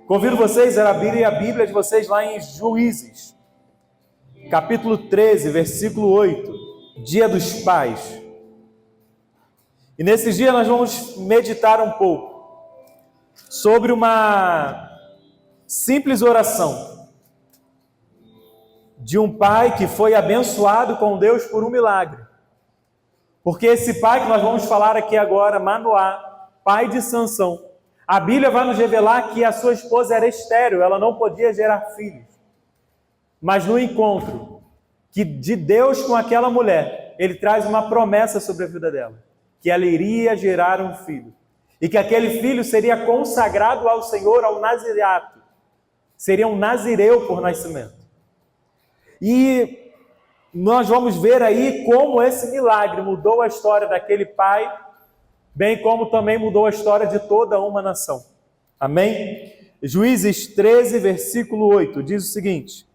Convido vocês a abrirem a Bíblia de vocês lá em Juízes, capítulo 13, versículo 8, Dia dos Pais. E nesse dia nós vamos meditar um pouco sobre uma simples oração de um pai que foi abençoado com Deus por um milagre. Porque esse pai que nós vamos falar aqui agora, Manoá, pai de Sansão, a Bíblia vai nos revelar que a sua esposa era estéril, ela não podia gerar filhos. Mas no encontro de Deus com aquela mulher, ele traz uma promessa sobre a vida dela, que ela iria gerar um filho, e que aquele filho seria consagrado ao Senhor, ao nazireato, seria um nazireu por nascimento. E nós vamos ver aí como esse milagre mudou a história daquele pai, bem como também mudou a história de toda uma nação. Amém? Juízes 13, versículo 8, diz o seguinte: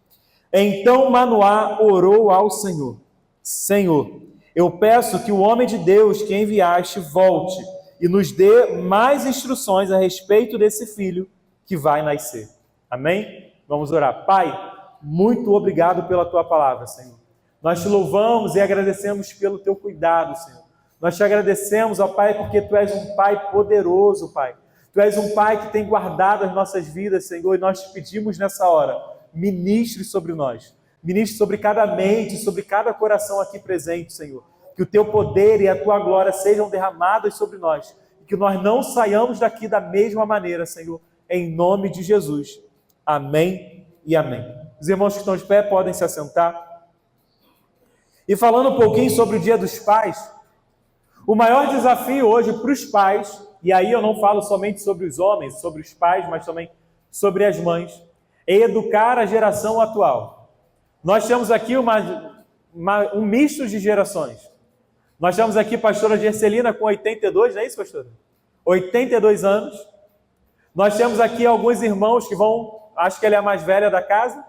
Então Manoá orou ao Senhor: Senhor, eu peço que o homem de Deus que enviaste volte e nos dê mais instruções a respeito desse filho que vai nascer. Amém? Vamos orar. Pai, muito obrigado pela tua palavra, Senhor. Nós te louvamos e agradecemos pelo teu cuidado, Senhor. Nós te agradecemos, ó Pai, porque tu és um Pai poderoso, Pai. Tu és um Pai que tem guardado as nossas vidas, Senhor, e nós te pedimos nessa hora, ministre sobre nós. Ministre sobre cada mente, sobre cada coração aqui presente, Senhor. Que o teu poder e a tua glória sejam derramadas sobre nós. E que nós não saiamos daqui da mesma maneira, Senhor, em nome de Jesus. Amém e amém. Os irmãos que estão de pé podem se assentar. E falando um pouquinho sobre o Dia dos Pais, o maior desafio hoje para os pais, e aí eu não falo somente sobre os homens, sobre os pais, mas também sobre as mães, é educar a geração atual. Nós temos aqui um misto de gerações. Nós temos aqui a pastora Gercelina com 82, não é isso, pastora? 82 anos. Nós temos aqui alguns irmãos que acho que ela é a mais velha da casa,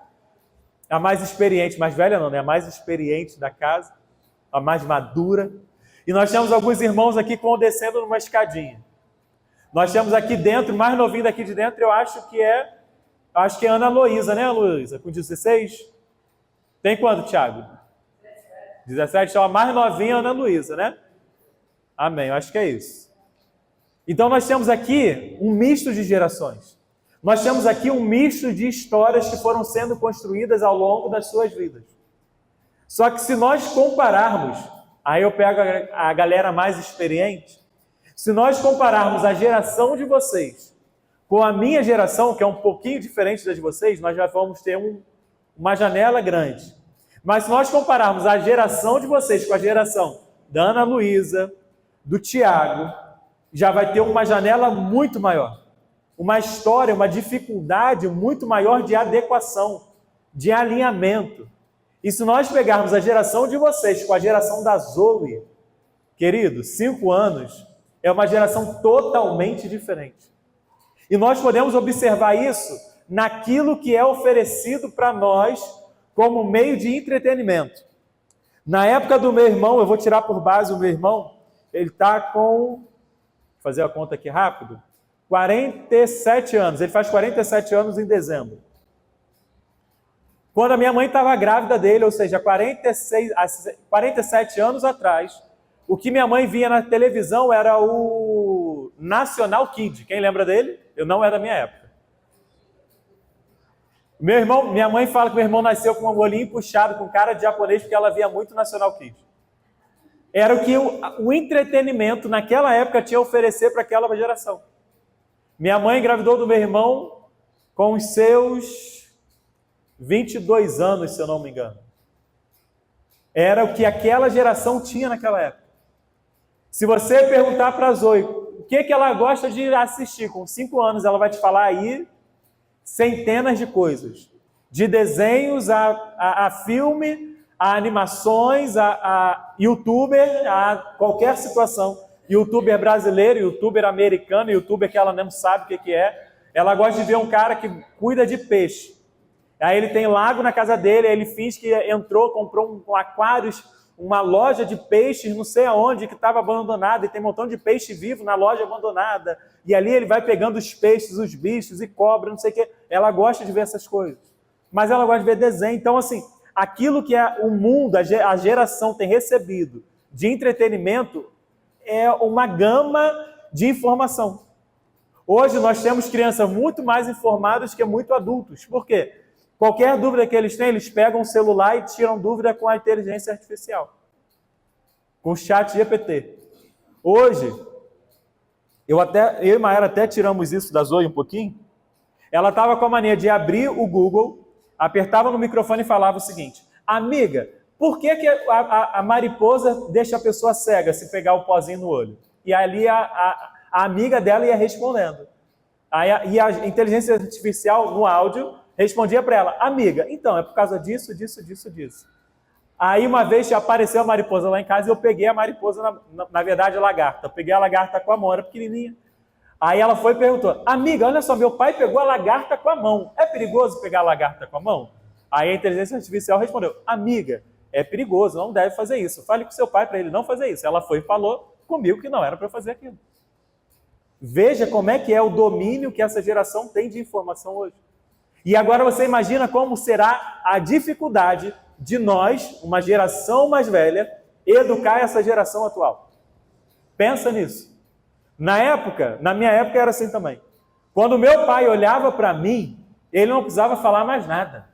a mais experiente, mais velha não, né? A mais experiente da casa, a mais madura. E nós temos alguns irmãos aqui descendo numa escadinha. Nós temos aqui dentro, mais novinho daqui de dentro, eu acho que é Ana Luísa, né, Luísa? Com 16? Tem quanto, Thiago? 17, então a mais novinha é Ana Luísa, né? Amém, eu acho que é isso. Então nós temos aqui um misto de gerações. Nós temos aqui um misto de histórias que foram sendo construídas ao longo das suas vidas. Só que se nós compararmos, aí eu pego a galera mais experiente, se nós compararmos a geração de vocês com a minha geração, que é um pouquinho diferente da de vocês, nós já vamos ter uma janela grande. Mas se nós compararmos a geração de vocês com a geração da Ana Luísa, do Tiago, já vai ter uma janela muito maior. Uma história, uma dificuldade muito maior de adequação, de alinhamento. E se nós pegarmos a geração de vocês com a geração da Zoe, querido, 5 anos, é uma geração totalmente diferente. E nós podemos observar isso naquilo que é oferecido para nós como meio de entretenimento. Na época do meu irmão, eu vou tirar por base o meu irmão, ele está com, vou fazer a conta aqui rápido, 47 anos, ele faz 47 anos em dezembro. Quando a minha mãe estava grávida dele, ou seja, 47 anos atrás, o que minha mãe via na televisão era o National Kid. Quem lembra dele? Eu não era da minha época. Minha mãe fala que meu irmão nasceu com um olhinho puxado, com cara de japonês, porque ela via muito National Kid. Era o que o entretenimento naquela época tinha a oferecer para aquela geração. Minha mãe engravidou do meu irmão com os seus 22 anos, se eu não me engano. Era o que aquela geração tinha naquela época. Se você perguntar para a Zoe o que ela gosta de assistir, com 5 anos ela vai te falar aí centenas de coisas. De desenhos a filme, a animações, a youtuber, a qualquer situação. Youtuber brasileiro, youtuber americano, youtuber que ela não sabe o que é. Ela gosta de ver um cara que cuida de peixe. Aí ele tem lago na casa dele, aí ele finge que entrou, comprou um aquário uma loja de peixes não sei aonde que estava abandonada e tem um montão de peixe vivo na loja abandonada. E ali ele vai pegando os peixes, os bichos e cobra, não sei o quê. Ela gosta de ver essas coisas. Mas ela gosta de ver desenho. Então, assim, aquilo que o mundo, a geração tem recebido de entretenimento é uma gama de informação. Hoje nós temos crianças muito mais informadas que muito adultos. Por quê? Qualquer dúvida que eles têm, eles pegam o celular e tiram dúvida com a inteligência artificial, com o chat GPT. Hoje, eu e Mayara até tiramos isso da Zoe um pouquinho. Ela estava com a mania de abrir o Google, apertava no microfone e falava o seguinte: amiga, por que a mariposa deixa a pessoa cega se pegar o pozinho no olho? E ali a amiga dela ia respondendo. E a inteligência artificial, no áudio, respondia para ela: amiga, então, é por causa disso, disso, disso, disso. Aí uma vez apareceu a mariposa lá em casa e eu peguei a mariposa, na verdade a lagarta. Eu peguei a lagarta com a mão, era pequenininha. Aí ela foi e perguntou: amiga, olha só, meu pai pegou a lagarta com a mão. É perigoso pegar a lagarta com a mão? Aí a inteligência artificial respondeu: amiga, é perigoso, não deve fazer isso. Fale com seu pai para ele não fazer isso. Ela foi e falou comigo que não era para fazer aquilo. Veja como é que é o domínio que essa geração tem de informação hoje. E agora você imagina como será a dificuldade de nós, uma geração mais velha, educar essa geração atual. Pensa nisso. Na minha época era assim também. Quando meu pai olhava para mim, ele não precisava falar mais nada.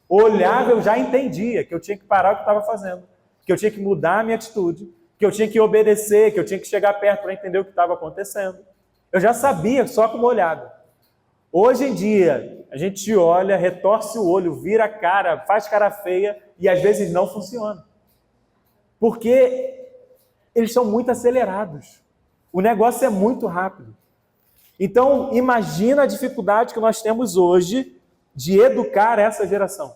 Olhava, eu já entendia que eu tinha que parar o que estava fazendo, que eu tinha que mudar a minha atitude, que eu tinha que obedecer, que eu tinha que chegar perto para entender o que estava acontecendo. Eu já sabia só com uma olhada. Hoje em dia, a gente olha, retorce o olho, vira a cara, faz cara feia e às vezes não funciona. Porque eles são muito acelerados. O negócio é muito rápido. Então, imagina a dificuldade que nós temos hoje de educar essa geração.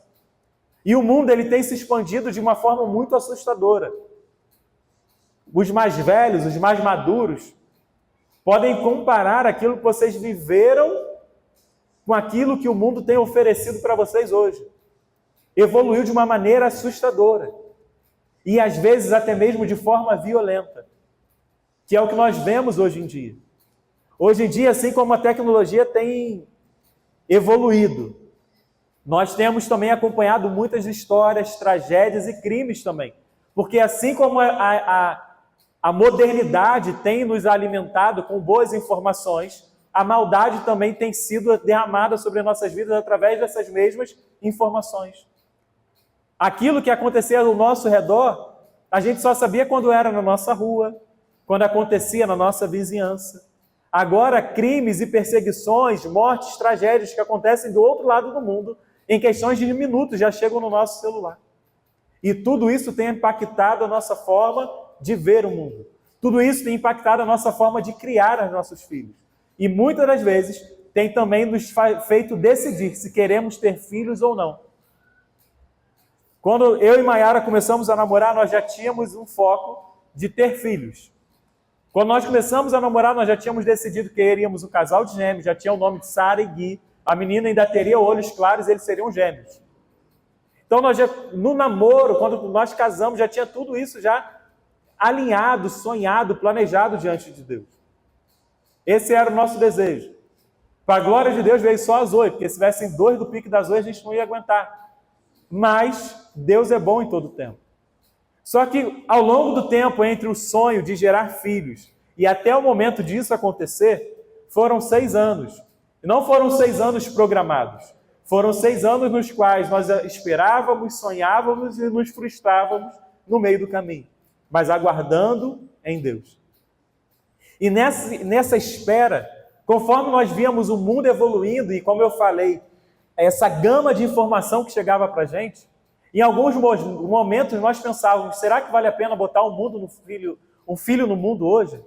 E o mundo ele tem se expandido de uma forma muito assustadora. Os mais velhos, os mais maduros, podem comparar aquilo que vocês viveram com aquilo que o mundo tem oferecido para vocês hoje. Evoluiu de uma maneira assustadora. E às vezes até mesmo de forma violenta. Que é o que nós vemos hoje em dia. Hoje em dia, assim como a tecnologia tem evoluído, nós temos também acompanhado muitas histórias, tragédias e crimes também. Porque assim como a modernidade tem nos alimentado com boas informações, a maldade também tem sido derramada sobre nossas vidas através dessas mesmas informações. Aquilo que acontecia ao nosso redor, a gente só sabia quando era na nossa rua, quando acontecia na nossa vizinhança. Agora, crimes e perseguições, mortes, tragédias que acontecem do outro lado do mundo, em questões de minutos já chegam no nosso celular. E tudo isso tem impactado a nossa forma de ver o mundo. Tudo isso tem impactado a nossa forma de criar os nossos filhos. E muitas das vezes tem também nos feito decidir se queremos ter filhos ou não. Quando eu e Mayara começamos a namorar, nós já tínhamos um foco de ter filhos. Quando nós começamos a namorar, nós já tínhamos decidido que queríamos um casal de gêmeos, já tinha o nome de Sara e Gui. A menina ainda teria olhos claros, eles seriam gêmeos. Então, no namoro, quando nós casamos, já tinha tudo isso já alinhado, sonhado, planejado diante de Deus. Esse era o nosso desejo. Para a glória de Deus veio só a Zoe, porque se tivessem dois do pique da Zoe, a gente não ia aguentar. Mas Deus é bom em todo o tempo. Só que ao longo do tempo, entre o sonho de gerar filhos e até o momento disso acontecer, foram 6 anos. E não foram 6 anos programados. Foram 6 anos nos quais nós esperávamos, sonhávamos e nos frustrávamos no meio do caminho, mas aguardando em Deus. E nessa espera, conforme nós víamos o mundo evoluindo, e como eu falei, essa gama de informação que chegava para a gente, em alguns momentos nós pensávamos, será que vale a pena botar um filho no mundo hoje?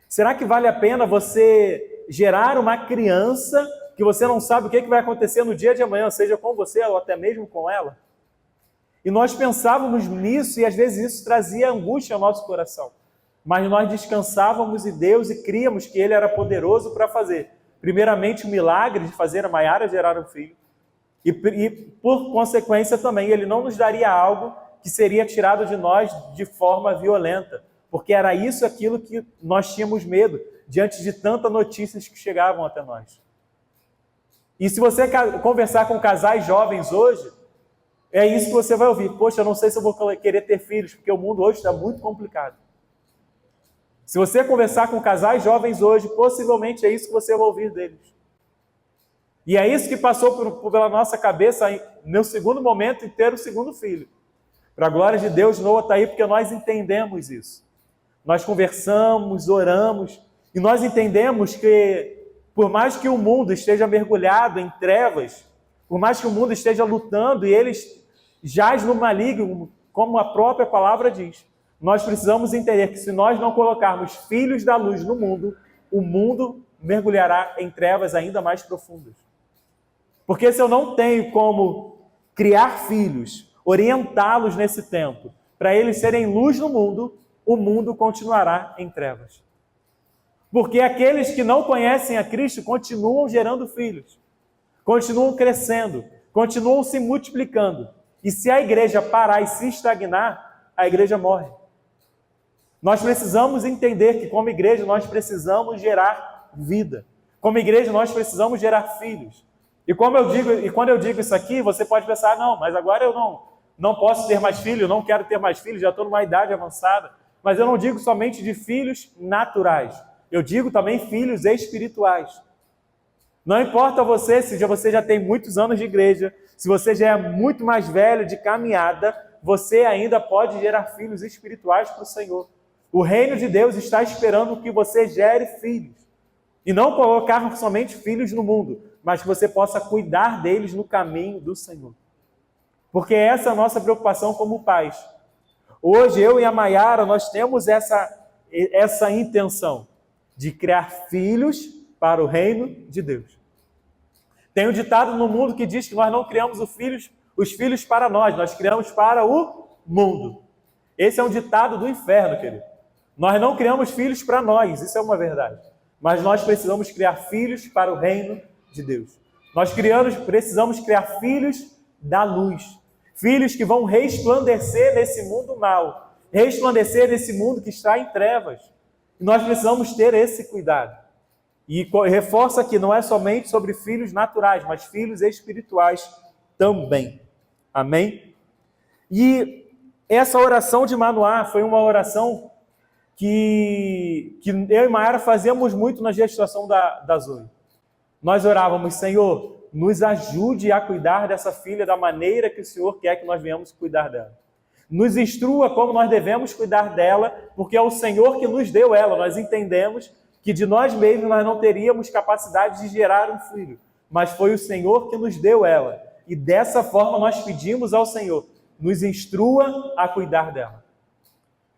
Será que vale a pena você gerar uma criança que você não sabe o que vai acontecer no dia de amanhã, seja com você ou até mesmo com ela? E nós pensávamos nisso e às vezes isso trazia angústia ao nosso coração. Mas nós descansávamos em Deus e críamos que Ele era poderoso para fazer, primeiramente, o milagre de fazer a Mayara gerar um filho. E por consequência também, Ele não nos daria algo que seria tirado de nós de forma violenta, porque era isso aquilo que nós tínhamos medo, diante de tantas notícias que chegavam até nós. E se você conversar com casais jovens hoje, é isso que você vai ouvir. Poxa, eu não sei se eu vou querer ter filhos, porque o mundo hoje está muito complicado. Se você conversar com casais jovens hoje, possivelmente é isso que você vai ouvir deles. E é isso que passou pela nossa cabeça no segundo momento em ter o segundo filho. Para a glória de Deus, Noah está aí porque nós entendemos isso. Nós conversamos, oramos, e nós entendemos que, por mais que o mundo esteja mergulhado em trevas, por mais que o mundo esteja lutando e eles jaz no maligno, como a própria palavra diz, nós precisamos entender que se nós não colocarmos filhos da luz no mundo, o mundo mergulhará em trevas ainda mais profundas. Porque se eu não tenho como criar filhos, orientá-los nesse tempo, para eles serem luz no mundo, o mundo continuará em trevas. Porque aqueles que não conhecem a Cristo continuam gerando filhos, continuam crescendo, continuam se multiplicando. E se a igreja parar e se estagnar, a igreja morre. Nós precisamos entender que, como igreja, nós precisamos gerar vida. Como igreja, nós precisamos gerar filhos. E quando eu digo isso aqui, você pode pensar, não, mas agora eu não posso ter mais filhos, não quero ter mais filhos, já estou numa idade avançada. Mas eu não digo somente de filhos naturais. Eu digo também filhos espirituais. Não importa você, se você já tem muitos anos de igreja, se você já é muito mais velho de caminhada, você ainda pode gerar filhos espirituais para o Senhor. O reino de Deus está esperando que você gere filhos. E não colocar somente filhos no mundo, mas que você possa cuidar deles no caminho do Senhor. Porque essa é a nossa preocupação como pais. Hoje, eu e a Maiara, nós temos essa intenção de criar filhos para o reino de Deus. Tem um ditado no mundo que diz que nós não criamos os filhos para nós criamos para o mundo. Esse é um ditado do inferno, querido. Nós não criamos filhos para nós, isso é uma verdade. Mas nós precisamos criar filhos para o reino de Deus. Nós precisamos criar filhos da luz. Filhos que vão resplandecer nesse mundo mau, resplandecer nesse mundo que está em trevas. E nós precisamos ter esse cuidado. E reforça que não é somente sobre filhos naturais, mas filhos espirituais também. Amém? E essa oração de Manoá foi uma oração que eu e Maiara fazíamos muito na gestação da Zoe. Nós orávamos, Senhor, nos ajude a cuidar dessa filha da maneira que o Senhor quer que nós venhamos cuidar dela. Nos instrua como nós devemos cuidar dela, porque é o Senhor que nos deu ela. Nós entendemos que de nós mesmos nós não teríamos capacidade de gerar um filho, mas foi o Senhor que nos deu ela. E dessa forma nós pedimos ao Senhor, nos instrua a cuidar dela.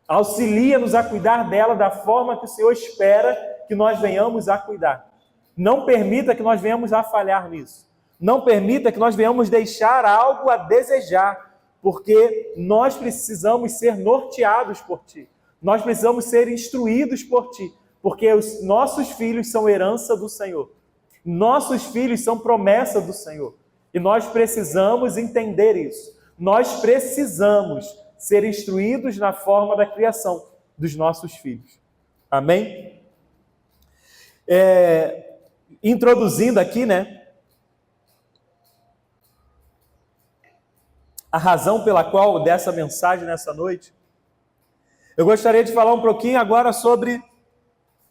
Auxilia-nos a cuidar dela da forma que o Senhor espera que nós venhamos a cuidar. Não permita que nós venhamos a falhar nisso. Não permita que nós venhamos deixar algo a desejar, porque nós precisamos ser norteados por Ti. Nós precisamos ser instruídos por Ti, porque os nossos filhos são herança do Senhor. Nossos filhos são promessa do Senhor. E nós precisamos entender isso. Nós precisamos ser instruídos na forma da criação dos nossos filhos. Amém? Introduzindo aqui, a razão pela qual dessa mensagem nessa noite, eu gostaria de falar um pouquinho agora sobre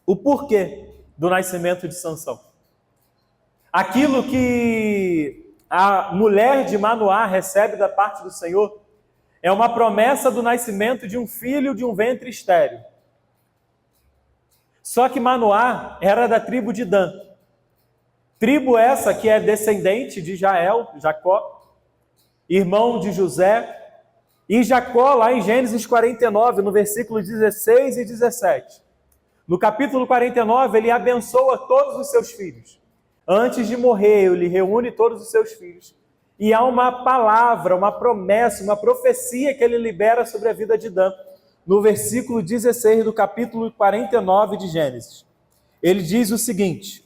o porquê do nascimento de Sansão. Aquilo que a mulher de Manoá recebe da parte do Senhor é uma promessa do nascimento de um filho de um ventre estéril. Só que Manoá era da tribo de Dan. Tribo essa que é descendente de Jacó, irmão de José. E Jacó, lá em Gênesis 49, no versículo 16 e 17. No capítulo 49, ele abençoa todos os seus filhos. Antes de morrer, ele reúne todos os seus filhos. E há uma palavra, uma promessa, uma profecia que ele libera sobre a vida de Dan. No versículo 16 do capítulo 49 de Gênesis. Ele diz o seguinte: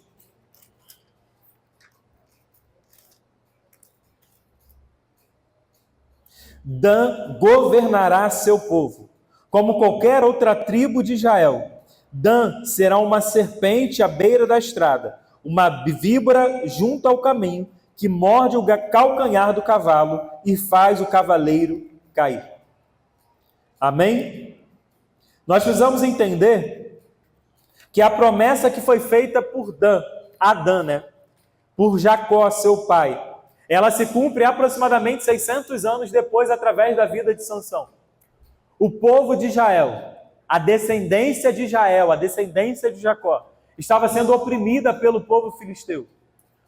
Dan governará seu povo, como qualquer outra tribo de Israel. Dan será uma serpente à beira da estrada, uma víbora junto ao caminho, que morde o calcanhar do cavalo e faz o cavaleiro cair. Amém? Nós precisamos entender que a promessa que foi feita por Adã, por Jacó, seu pai, ela se cumpre aproximadamente 600 anos depois, através da vida de Sansão. O povo de Israel, a descendência de Israel, a descendência de Jacó, estava sendo oprimida pelo povo filisteu.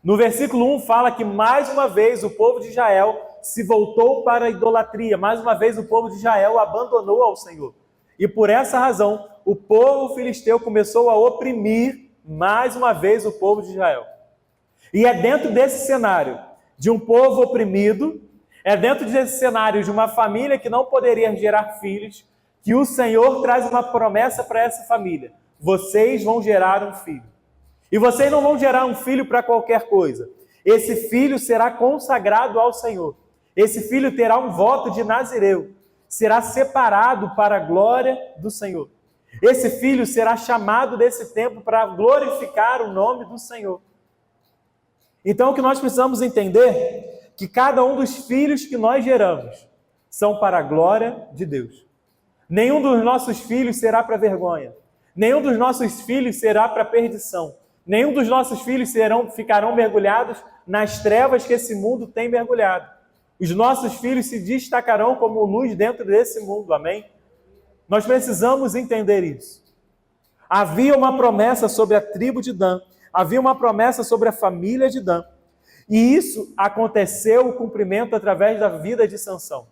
No versículo 1 fala que mais uma vez o povo de Israel se voltou para a idolatria, mais uma vez o povo de Israel abandonou ao Senhor. E por essa razão, o povo filisteu começou a oprimir mais uma vez o povo de Israel. E é dentro desse cenário de um povo oprimido, é dentro desse cenário de uma família que não poderia gerar filhos, que o Senhor traz uma promessa para essa família: vocês vão gerar um filho. E vocês não vão gerar um filho para qualquer coisa. Esse filho será consagrado ao Senhor. Esse filho terá um voto de Nazireu. Será separado para a glória do Senhor. Esse filho será chamado desse tempo para glorificar o nome do Senhor. Então, o que nós precisamos entender é que cada um dos filhos que nós geramos são para a glória de Deus. Nenhum dos nossos filhos será para vergonha. Nenhum dos nossos filhos será para perdição. Nenhum dos nossos filhos ficarão mergulhados nas trevas que esse mundo tem mergulhado. Os nossos filhos se destacarão como luz dentro desse mundo, amém? Nós precisamos entender isso. Havia uma promessa sobre a tribo de Dan, havia uma promessa sobre a família de Dan, e isso aconteceu o cumprimento através da vida de Sansão.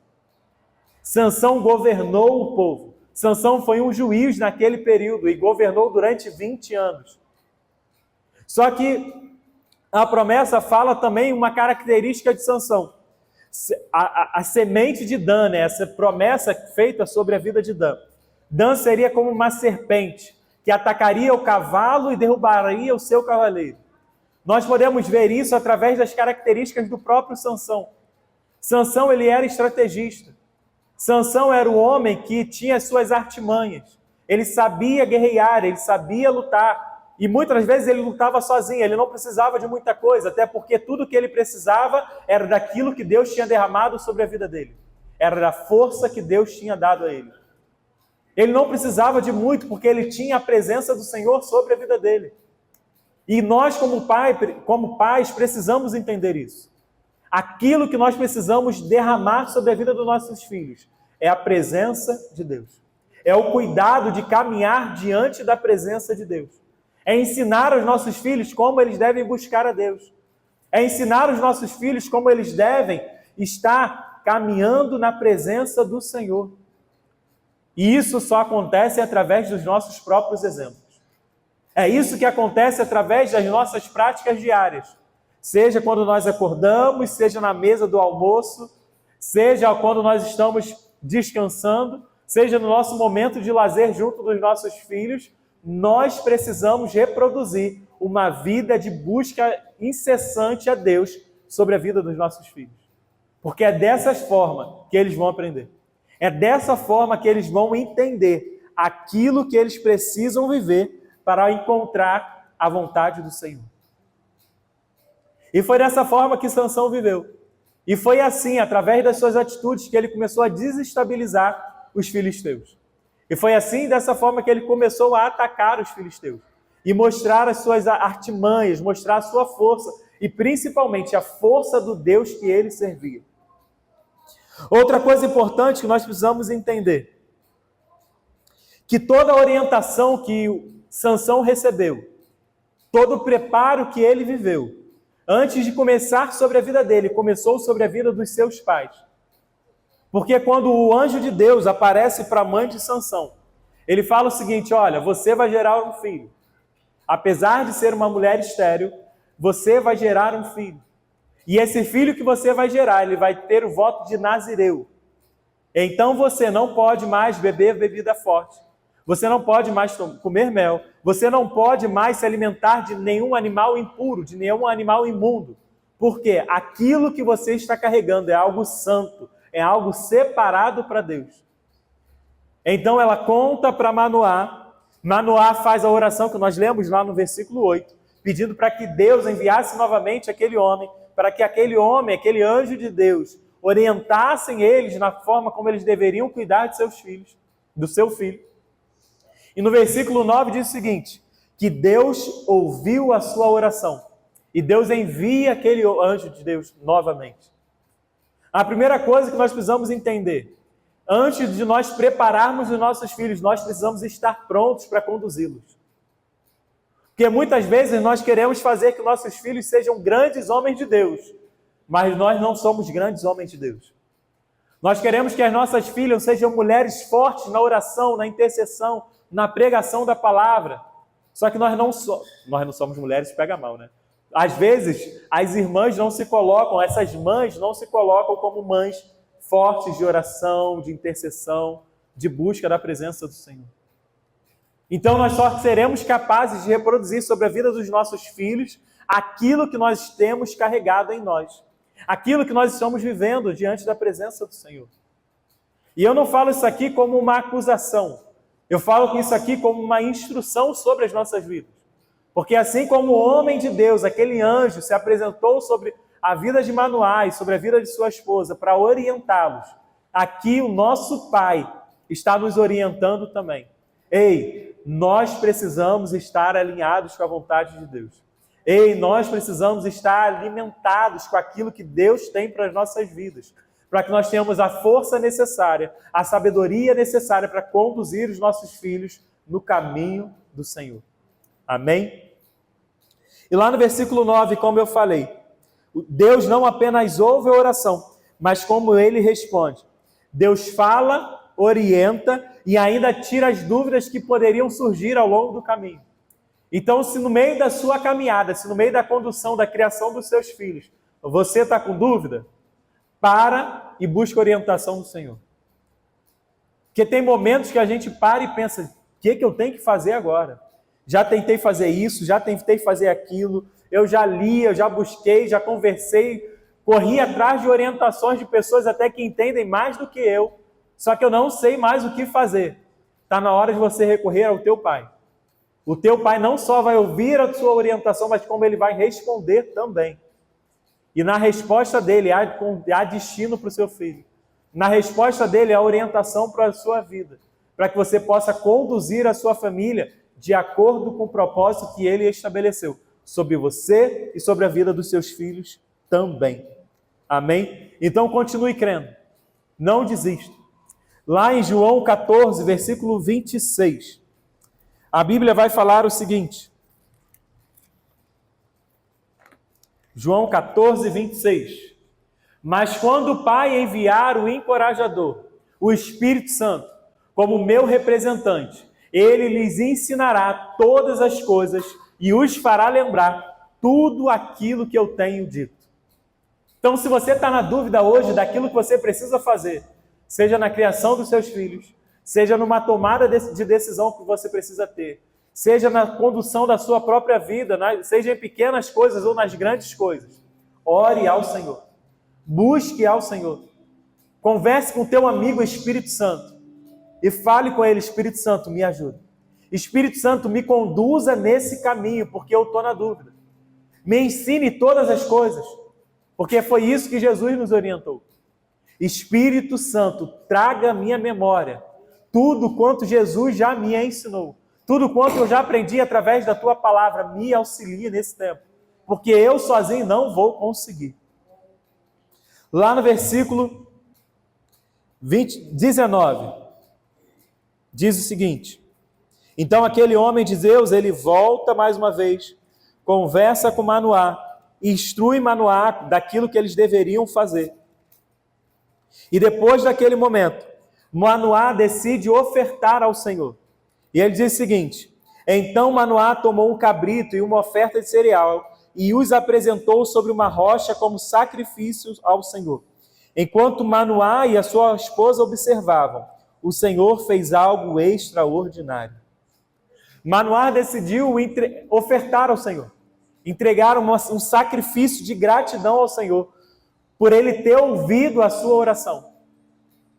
Sansão governou o povo. Sansão foi um juiz naquele período e governou durante 20 anos. Só que a promessa fala também uma característica de Sansão. A semente de Dan, essa promessa feita sobre a vida de Dan. Dan seria como uma serpente que atacaria o cavalo e derrubaria o seu cavaleiro. Nós podemos ver isso através das características do próprio Sansão. Sansão, ele era estrategista. Sansão era o homem que tinha as suas artimanhas. Ele sabia guerrear, ele sabia lutar. E muitas vezes ele lutava sozinho, ele não precisava de muita coisa, até porque tudo que ele precisava era daquilo que Deus tinha derramado sobre a vida dele. Era da força que Deus tinha dado a ele. Ele não precisava de muito, porque ele tinha a presença do Senhor sobre a vida dele. E nós, como pais, precisamos entender isso. Aquilo que nós precisamos derramar sobre a vida dos nossos filhos é a presença de Deus. É o cuidado de caminhar diante da presença de Deus. É ensinar aos nossos filhos como eles devem buscar a Deus. É ensinar aos nossos filhos como eles devem estar caminhando na presença do Senhor. E isso só acontece através dos nossos próprios exemplos. É isso que acontece através das nossas práticas diárias. Seja quando nós acordamos, seja na mesa do almoço, seja quando nós estamos descansando, seja no nosso momento de lazer junto dos nossos filhos, nós precisamos reproduzir uma vida de busca incessante a Deus sobre a vida dos nossos filhos. Porque é dessa forma que eles vão aprender. É dessa forma que eles vão entender aquilo que eles precisam viver para encontrar a vontade do Senhor. E foi dessa forma que Sansão viveu. E foi assim, através das suas atitudes, que ele começou a desestabilizar os filisteus. E foi assim, dessa forma, que ele começou a atacar os filisteus. E mostrar as suas artimanhas, mostrar a sua força. E principalmente a força do Deus que ele servia. Outra coisa importante que nós precisamos entender. Que toda a orientação que Sansão recebeu, todo o preparo que ele viveu, antes de começar sobre a vida dele, começou sobre a vida dos seus pais. Porque quando o anjo de Deus aparece para a mãe de Sansão, ele fala o seguinte: olha, você vai gerar um filho. Apesar de ser uma mulher estéril, você vai gerar um filho. E esse filho que você vai gerar, ele vai ter o voto de Nazireu. Então você não pode mais beber bebida forte. Você não pode mais comer mel. Você não pode mais se alimentar de nenhum animal impuro, de nenhum animal imundo. Porque aquilo que você está carregando é algo santo, é algo separado para Deus. Então ela conta para Manoá. Manoá faz a oração que nós lemos lá no versículo 8, pedindo para que Deus enviasse novamente aquele homem, para que aquele homem, aquele anjo de Deus, orientassem eles na forma como eles deveriam cuidar de seus filhos, do seu filho. E no versículo 9 diz o seguinte, que Deus ouviu a sua oração. E Deus envia aquele anjo de Deus novamente. A primeira coisa que nós precisamos entender, antes de nós prepararmos os nossos filhos, nós precisamos estar prontos para conduzi-los. Porque muitas vezes nós queremos fazer que nossos filhos sejam grandes homens de Deus, mas nós não somos grandes homens de Deus. Nós queremos que as nossas filhas sejam mulheres fortes na oração, na intercessão, na pregação da palavra. Só que nós não somos mulheres, pega mal, né? Às vezes, as irmãs não se colocam, essas mães não se colocam como mães fortes de oração, de intercessão, de busca da presença do Senhor. Então, nós só seremos capazes de reproduzir sobre a vida dos nossos filhos aquilo que nós temos carregado em nós, aquilo que nós estamos vivendo diante da presença do Senhor. E eu não falo isso aqui como uma acusação, eu falo isso aqui como uma instrução sobre as nossas vidas. Porque assim como o homem de Deus, aquele anjo, se apresentou sobre a vida de Manoá e sobre a vida de sua esposa para orientá-los, aqui o nosso Pai está nos orientando também. Ei, nós precisamos estar alinhados com a vontade de Deus. Ei, nós precisamos estar alimentados com aquilo que Deus tem para as nossas vidas, para que nós tenhamos a força necessária, a sabedoria necessária para conduzir os nossos filhos no caminho do Senhor. Amém? E lá no versículo 9, como eu falei, Deus não apenas ouve a oração, mas como ele responde. Deus fala, orienta e ainda tira as dúvidas que poderiam surgir ao longo do caminho. Então, se no meio da sua caminhada, se no meio da condução, da criação dos seus filhos, você está com dúvida, para e busca orientação do Senhor. Porque tem momentos que a gente para e pensa, o que eu tenho que fazer agora? Já tentei fazer isso, já tentei fazer aquilo, eu já li, eu já busquei, já conversei, corri atrás de orientações de pessoas até que entendem mais do que eu, só que eu não sei mais o que fazer. Está na hora de você recorrer ao teu Pai. O teu Pai não só vai ouvir a sua orientação, mas como ele vai responder também. E na resposta dele há destino para o seu filho. Na resposta dele há orientação para a sua vida, para que você possa conduzir a sua família de acordo com o propósito que ele estabeleceu sobre você e sobre a vida dos seus filhos também. Amém? Então continue crendo. Não desista. Lá em João 14, versículo 26, a Bíblia vai falar o seguinte. João 14, 26. Mas quando o Pai enviar o encorajador, o Espírito Santo, como meu representante, ele lhes ensinará todas as coisas e os fará lembrar tudo aquilo que eu tenho dito. Então, se você está na dúvida hoje daquilo que você precisa fazer, seja na criação dos seus filhos, seja numa tomada de decisão que você precisa ter, seja na condução da sua própria vida, seja em pequenas coisas ou nas grandes coisas, ore ao Senhor, busque ao Senhor, converse com o teu amigo Espírito Santo e fale com ele, Espírito Santo, me ajuda. Espírito Santo, me conduza nesse caminho, porque eu estou na dúvida. Me ensine todas as coisas, porque foi isso que Jesus nos orientou. Espírito Santo, traga à minha memória tudo quanto Jesus já me ensinou. Tudo quanto eu já aprendi através da tua palavra, me auxilie nesse tempo. Porque eu sozinho não vou conseguir. Lá no versículo 19, diz o seguinte. Então aquele homem de Deus, ele volta mais uma vez, conversa com Manoá, instrui Manoá daquilo que eles deveriam fazer. E depois daquele momento, Manoá decide ofertar ao Senhor. E ele diz o seguinte: então Manoá tomou um cabrito e uma oferta de cereal e os apresentou sobre uma rocha como sacrifício ao Senhor. Enquanto Manoá e a sua esposa observavam, o Senhor fez algo extraordinário. Manoá decidiu ofertar ao Senhor, entregar um sacrifício de gratidão ao Senhor, por ele ter ouvido a sua oração.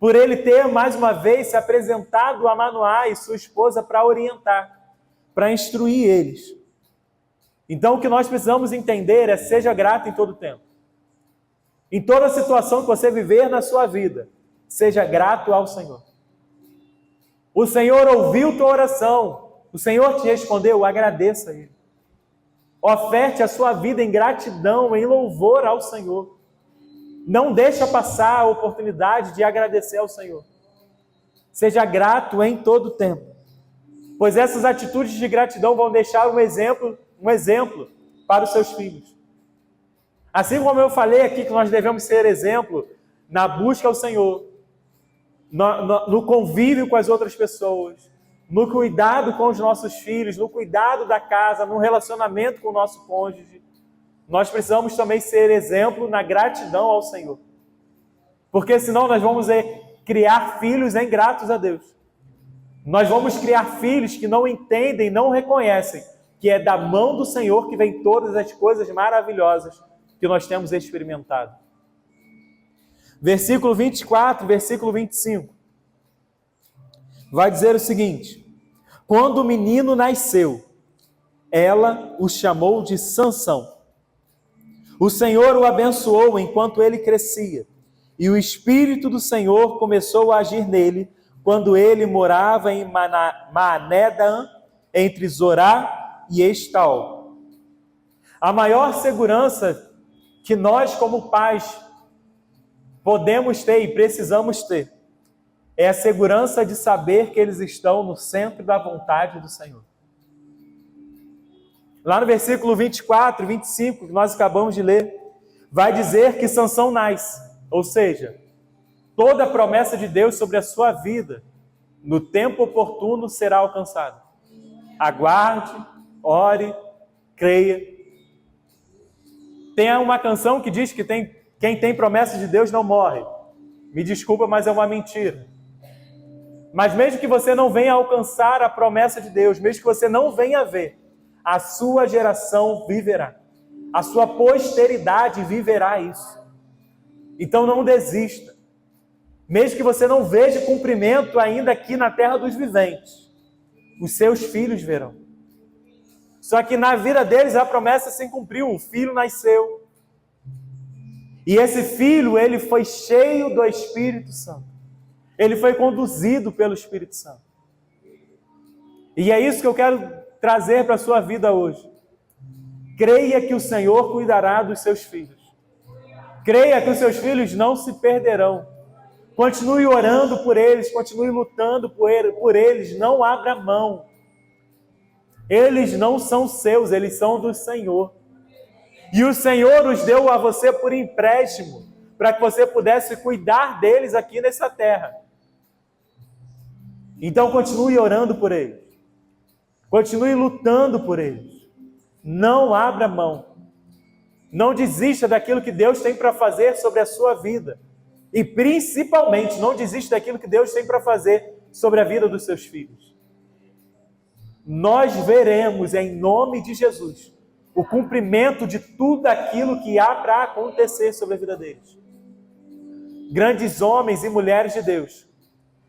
por ele ter, mais uma vez, se apresentado a Manoá e sua esposa para orientar, para instruir eles. Então, o que nós precisamos entender é: seja grato em todo tempo. Em toda situação que você viver na sua vida, seja grato ao Senhor. O Senhor ouviu tua oração, o Senhor te respondeu, agradeça a Ele. Oferte a sua vida em gratidão, em louvor ao Senhor. Não deixa passar a oportunidade de agradecer ao Senhor. Seja grato em todo tempo, pois essas atitudes de gratidão vão deixar um exemplo para os seus filhos. Assim como eu falei aqui que nós devemos ser exemplo na busca ao Senhor, no convívio com as outras pessoas, no cuidado com os nossos filhos, no cuidado da casa, no relacionamento com o nosso cônjuge, nós precisamos também ser exemplo na gratidão ao Senhor. Porque senão nós vamos criar filhos ingratos a Deus. Nós vamos criar filhos que não entendem, não reconhecem que é da mão do Senhor que vem todas as coisas maravilhosas que nós temos experimentado. Versículo 24, versículo 25. Vai dizer o seguinte: quando o menino nasceu, ela o chamou de Sansão. O Senhor o abençoou enquanto ele crescia, e o Espírito do Senhor começou a agir nele quando ele morava em Maanedã, entre Zorá e Estaol. A maior segurança que nós, como pais, podemos ter e precisamos ter é a segurança de saber que eles estão no centro da vontade do Senhor. Lá no versículo 24, 25, que nós acabamos de ler, vai dizer que Sansão nasce, ou seja, toda a promessa de Deus sobre a sua vida, no tempo oportuno, será alcançada. Aguarde, ore, creia. Tem uma canção que diz que quem tem promessa de Deus não morre. Me desculpa, mas é uma mentira. Mas mesmo que você não venha alcançar a promessa de Deus, mesmo que você não venha ver, a sua geração viverá. A sua posteridade viverá isso. Então não desista. Mesmo que você não veja cumprimento ainda aqui na terra dos viventes, os seus filhos verão. Só que na vida deles a promessa se cumpriu, um filho nasceu. E esse filho, ele foi cheio do Espírito Santo. Ele foi conduzido pelo Espírito Santo. E é isso que eu quero trazer para a sua vida hoje. Creia que o Senhor cuidará dos seus filhos. Creia que os seus filhos não se perderão. Continue orando por eles, continue lutando por eles, não abra mão. Eles não são seus, eles são do Senhor. E o Senhor os deu a você por empréstimo, para que você pudesse cuidar deles aqui nessa terra. Então continue orando por eles. Continue lutando por eles. Não abra mão. Não desista daquilo que Deus tem para fazer sobre a sua vida. E principalmente, não desista daquilo que Deus tem para fazer sobre a vida dos seus filhos. Nós veremos, em nome de Jesus, o cumprimento de tudo aquilo que há para acontecer sobre a vida deles. Grandes homens e mulheres de Deus,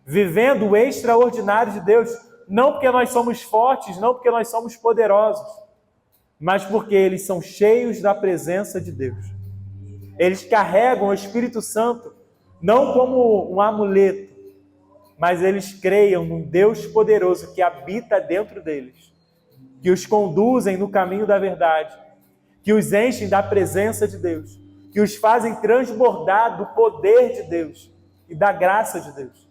vivendo o extraordinário de Deus, não porque nós somos fortes, não porque nós somos poderosos, mas porque eles são cheios da presença de Deus. Eles carregam o Espírito Santo não como um amuleto, mas eles creiam num Deus poderoso que habita dentro deles, que os conduzem no caminho da verdade, que os enchem da presença de Deus, que os fazem transbordar do poder de Deus e da graça de Deus.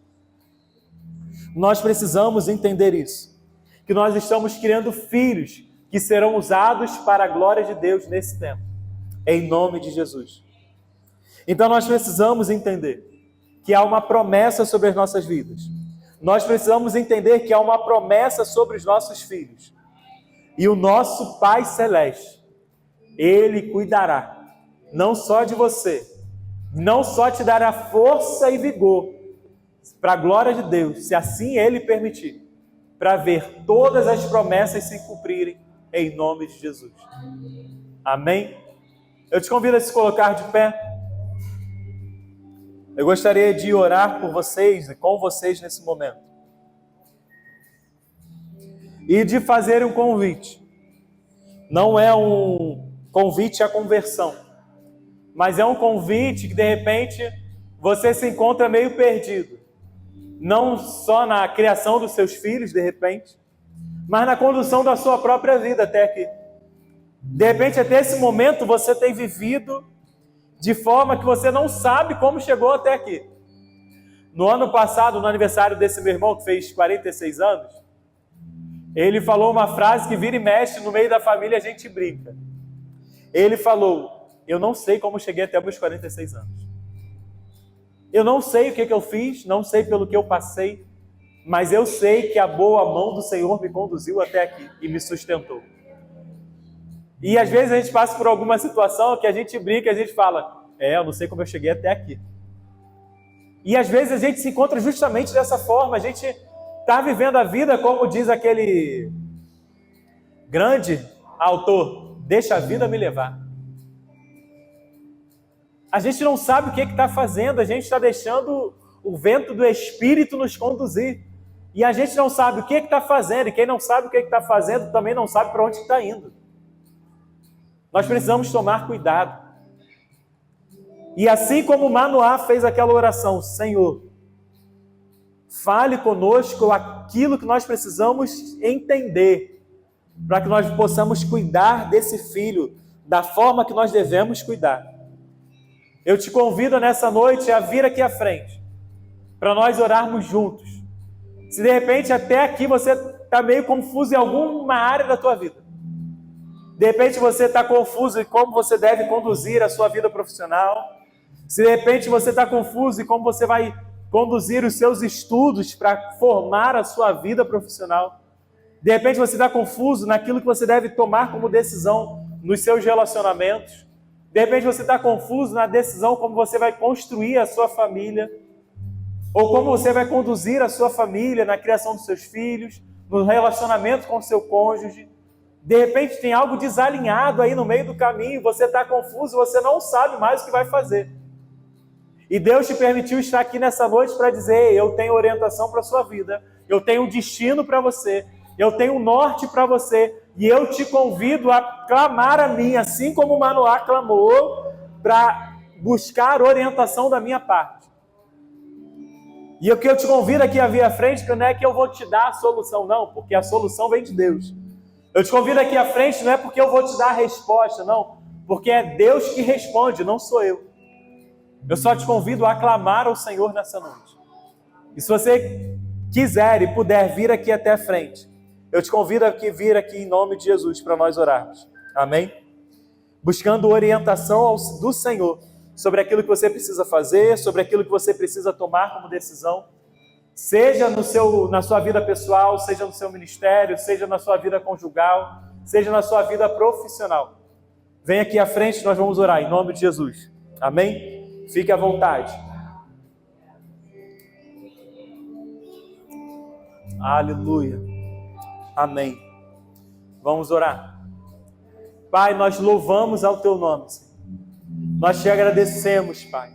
Nós precisamos entender isso, que nós estamos criando filhos que serão usados para a glória de Deus nesse tempo, em nome de Jesus. Então nós precisamos entender que há uma promessa sobre as nossas vidas. Nós precisamos entender que há uma promessa sobre os nossos filhos. E o nosso Pai Celeste, Ele cuidará, não só de você, não só te dará força e vigor, para a glória de Deus, se assim Ele permitir, para ver todas as promessas se cumprirem em nome de Jesus. Amém? Eu te convido a se colocar de pé. Eu gostaria de orar por vocês e com vocês nesse momento. E de fazer um convite. Não é um convite à conversão, mas é um convite que de repente você se encontra meio perdido. Não só na criação dos seus filhos, de repente, mas na condução da sua própria vida até aqui. De repente, até esse momento, você tem vivido de forma que você não sabe como chegou até aqui. No ano passado, no aniversário desse meu irmão, que fez 46 anos, ele falou uma frase que vira e mexe no meio da família, a gente brinca. Ele falou: eu não sei como cheguei até meus 46 anos. Eu não sei o que eu fiz, não sei pelo que eu passei, mas eu sei que a boa mão do Senhor me conduziu até aqui e me sustentou. E às vezes a gente passa por alguma situação que a gente brinca, a gente fala: eu não sei como eu cheguei até aqui. E às vezes a gente se encontra justamente dessa forma, a gente está vivendo a vida como diz aquele grande autor: deixa a vida me levar. A gente não sabe o que está fazendo, a gente está deixando o vento do Espírito nos conduzir. E a gente não sabe o que está fazendo, e quem não sabe o que está fazendo também não sabe para onde está indo. Nós precisamos tomar cuidado. E assim como Manoá fez aquela oração: Senhor, fale conosco aquilo que nós precisamos entender, para que nós possamos cuidar desse filho da forma que nós devemos cuidar. Eu te convido nessa noite a vir aqui à frente, para nós orarmos juntos. Se de repente até aqui você está meio confuso em alguma área da tua vida, de repente você está confuso em como você deve conduzir a sua vida profissional, se de repente você está confuso em como você vai conduzir os seus estudos para formar a sua vida profissional, de repente você está confuso naquilo que você deve tomar como decisão nos seus relacionamentos, de repente você está confuso na decisão como você vai construir a sua família, ou como você vai conduzir a sua família na criação dos seus filhos, no relacionamento com o seu cônjuge. De repente tem algo desalinhado aí no meio do caminho, você está confuso, você não sabe mais o que vai fazer. E Deus te permitiu estar aqui nessa noite para dizer: eu tenho orientação para a sua vida, eu tenho um destino para você, eu tenho um norte para você, e eu te convido a clamar a mim, assim como Manoá clamou, para buscar orientação da minha parte. E o que eu te convido aqui a vir à frente, que não é que eu vou te dar a solução, não, porque a solução vem de Deus. Eu te convido aqui à frente, não é porque eu vou te dar a resposta, não, porque é Deus que responde, não sou eu. Eu só te convido a clamar ao Senhor nessa noite. E se você quiser e puder vir aqui até a frente, eu te convido a vir aqui em nome de Jesus para nós orarmos. Amém? Buscando orientação do Senhor sobre aquilo que você precisa fazer, sobre aquilo que você precisa tomar como decisão, seja na sua vida pessoal, seja no seu ministério, seja na sua vida conjugal, seja na sua vida profissional. Vem aqui à frente, nós vamos orar em nome de Jesus. Amém? Fique à vontade. Aleluia. Amém. Vamos orar. Pai, nós louvamos ao Teu nome, Senhor. Nós te agradecemos, Pai,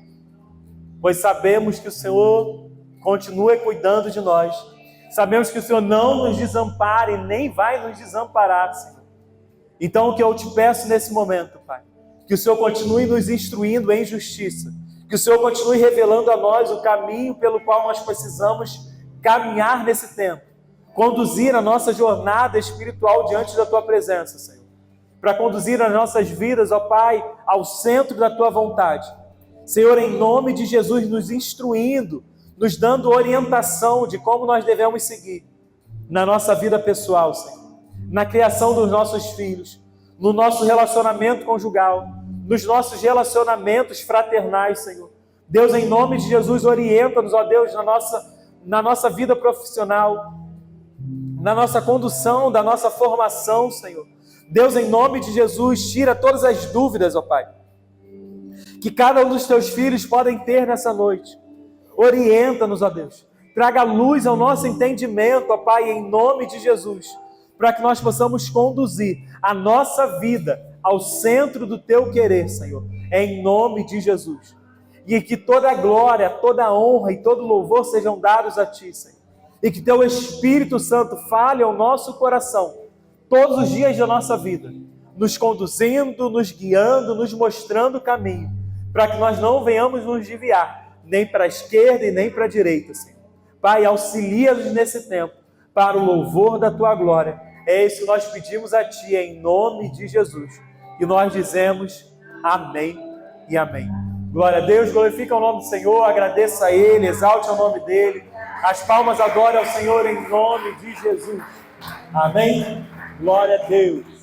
pois sabemos que o Senhor continua cuidando de nós. Sabemos que o Senhor não nos desampara e nem vai nos desamparar, Senhor. Então, o que eu te peço nesse momento, Pai, que o Senhor continue nos instruindo em justiça, que o Senhor continue revelando a nós o caminho pelo qual nós precisamos caminhar nesse tempo, conduzir a nossa jornada espiritual diante da Tua presença, Senhor, para conduzir as nossas vidas, ó Pai, ao centro da Tua vontade. Senhor, em nome de Jesus, nos instruindo, nos dando orientação de como nós devemos seguir na nossa vida pessoal, Senhor, na criação dos nossos filhos, no nosso relacionamento conjugal, nos nossos relacionamentos fraternais, Senhor. Deus, em nome de Jesus, orienta-nos, ó Deus, na nossa vida profissional, na nossa condução, da nossa formação, Senhor. Deus, em nome de Jesus, tira todas as dúvidas, ó Pai, que cada um dos Teus filhos podem ter nessa noite. Orienta-nos, ó Deus. Traga luz ao nosso entendimento, ó Pai, em nome de Jesus, para que nós possamos conduzir a nossa vida ao centro do Teu querer, Senhor, em nome de Jesus. e que toda a glória, toda a honra e todo louvor sejam dados a Ti, Senhor. E que Teu Espírito Santo fale ao nosso coração todos os dias da nossa vida, nos conduzindo, nos guiando, nos mostrando o caminho, para que nós não venhamos nos desviar, nem para a esquerda e nem para a direita, Senhor. Pai, auxilia-nos nesse tempo, para o louvor da Tua glória. É isso que nós pedimos a Ti, em nome de Jesus. E nós dizemos amém e amém. Glória a Deus, glorifica o nome do Senhor, agradeça a Ele, exalte o nome dEle. As palmas adorem ao Senhor em nome de Jesus. Amém? Glória a Deus.